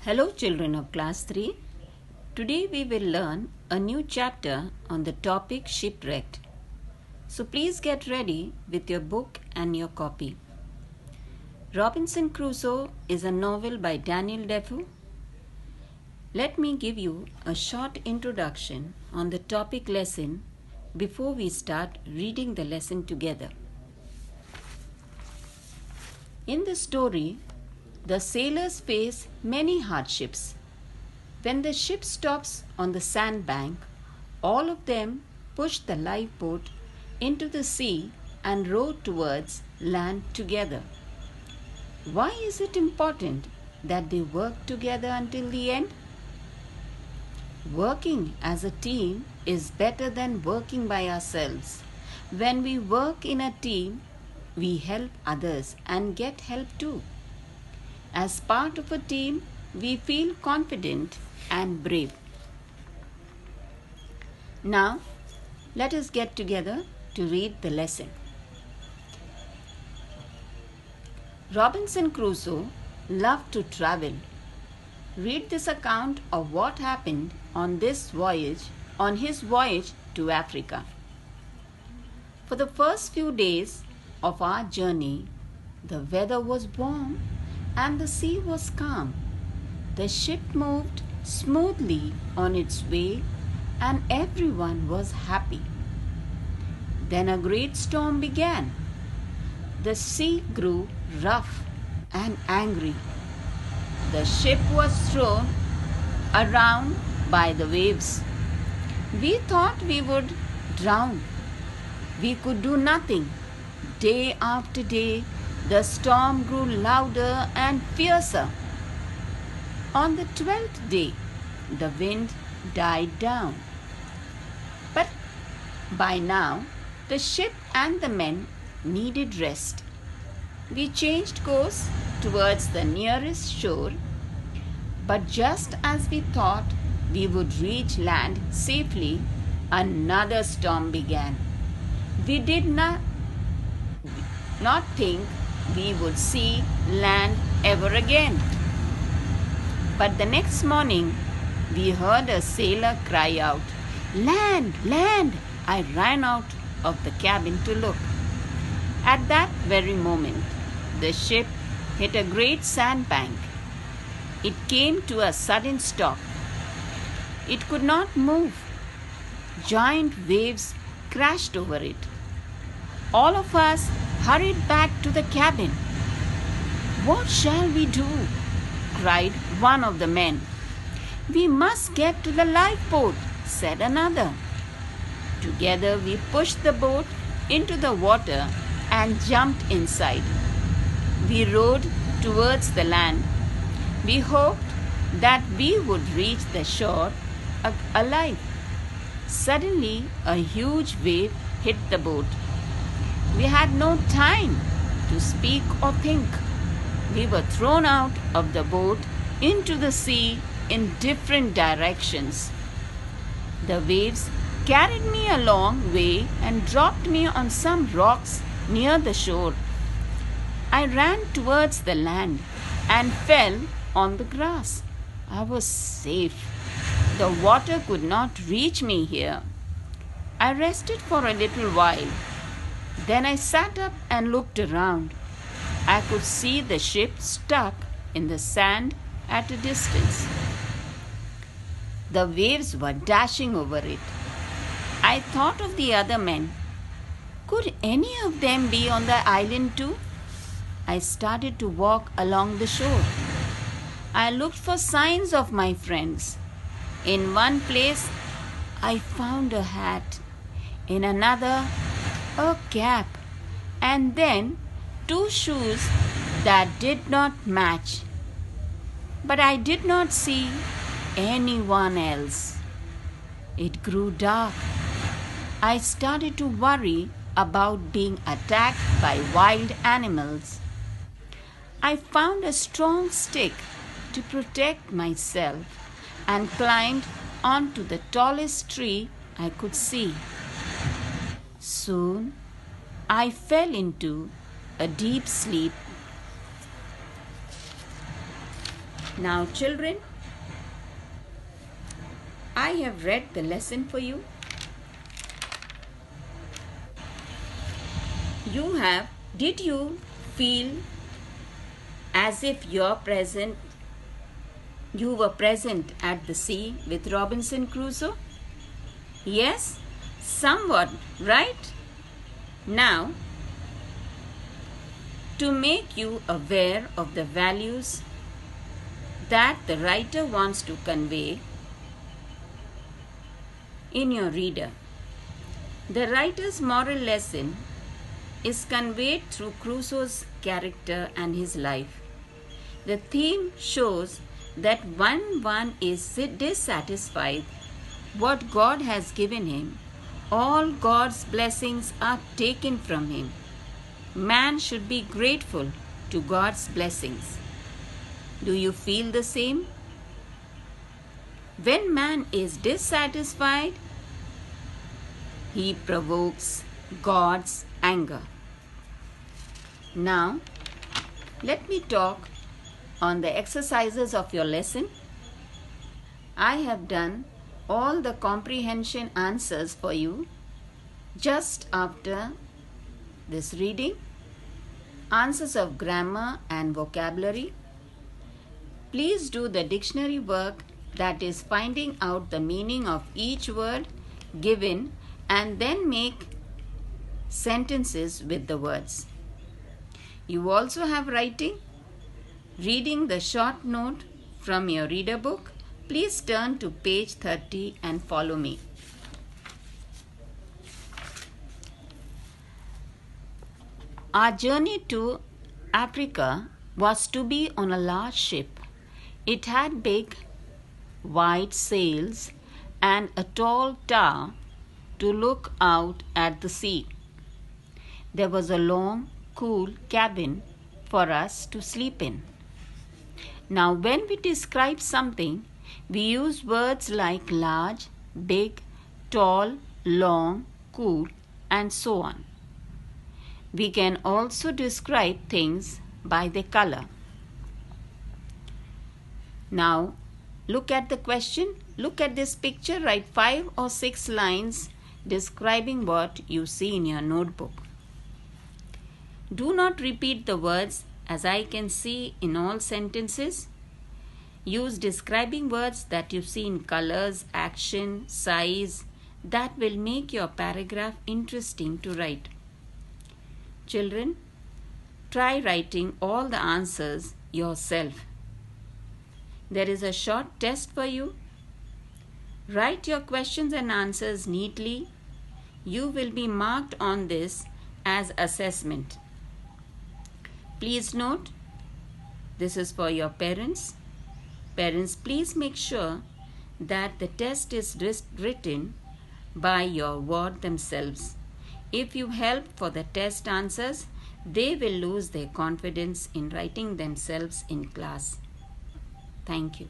Hello children of class 3. Today we will learn a new chapter on the topic shipwrecked. So please get ready with your book and your copy. Robinson Crusoe is a novel by Daniel Defoe. Let me give you a short introduction on the topic lesson before we start reading the lesson together. In the story, the sailors face many hardships. When the ship stops on the sandbank, all of them push the lifeboat into the sea and row towards land together. Why is it important that they work together until the end? Working as a team is better than working by ourselves. When we work in a team, we help others and get help too. As part of a team, we feel confident and brave. Now, let us get together to read the lesson. Robinson Crusoe loved to travel. Read this account of what happened on his voyage to Africa. For the first few days of our journey, the weather was warm and the sea was calm. The ship moved smoothly on its way and everyone was happy. Then a great storm began. The sea grew rough and angry. The ship was thrown around by the waves. We thought we would drown. We could do nothing. Day after day, the storm grew louder and fiercer. On the 12th day, the wind died down. But by now, the ship and the men needed rest. We changed course towards the nearest shore, but just as we thought we would reach land safely, another storm began. We did not think we would see land ever again. But the next morning, we heard a sailor cry out, "Land! Land!" I ran out of the cabin to look. At that very moment, the ship hit a great sandbank. It came to a sudden stop. It could not move. Giant waves crashed over it. All of us hurried back to the cabin. "What shall we do?" cried one of the men. "We must get to the lifeboat," said another. Together we pushed the boat into the water and jumped inside. We rowed towards the land. We hoped that we would reach the shore alive. Suddenly, a huge wave hit the boat. We had no time to speak or think. We were thrown out of the boat into the sea in different directions. The waves carried me a long way and dropped me on some rocks near the shore. I ran towards the land and fell on the grass. I was safe. The water could not reach me here. I rested for a little while. Then I sat up and looked around. I could see the ship stuck in the sand at a distance. The waves were dashing over it. I thought of the other men. Could any of them be on the island too? I started to walk along the shore. I looked for signs of my friends. In one place, I found a hat. In another, a cap. And then 2 shoes that did not match. But I did not see anyone else. It grew dark. I started to worry about being attacked by wild animals. I found a strong stick to protect myself and climbed onto the tallest tree I could see. Soon, I fell into a deep sleep. Now, children, I have read the lesson for you. Did you feel as if you were present at the sea with Robinson Crusoe? Yes, somewhat, right? Now, to make you aware of the values that the writer wants to convey in your reader, the writer's moral lesson is conveyed through Crusoe's character and his life. The theme shows that when one is dissatisfied what God has given him, all God's blessings are taken from him. Man should be grateful to God's blessings. Do you feel the same? When man is dissatisfied, he provokes God's anger. Now, let me talk on the exercises of your lesson. I have done all the comprehension answers for you just after this reading, answers of grammar and vocabulary. Please do the dictionary work, that is finding out the meaning of each word given and then make sentences with the words. You also have writing, reading the short note from your reader book. Please turn to page 30 and follow me. Our journey to Africa was to be on a large ship. It had big, wide sails and a tall tower to look out at the sea. There was a long, cool cabin for us to sleep in. Now, when we describe something, we use words like large, big, tall, long, cool, and so on. We can also describe things by their color. Now, look at the question. Look at this picture. Write 5 or 6 lines describing what you see in your notebook. Do not repeat the words as I can see in all sentences. Use describing words that you see in colors, action, size. That will make your paragraph interesting to write. Children, try writing all the answers yourself. There is a short test for you. Write your questions and answers neatly. You will be marked on this as assessment. Please note, this is for your parents. Parents, please make sure that the test is written by your ward themselves. If you help for the test answers, they will lose their confidence in writing themselves in class. Thank you.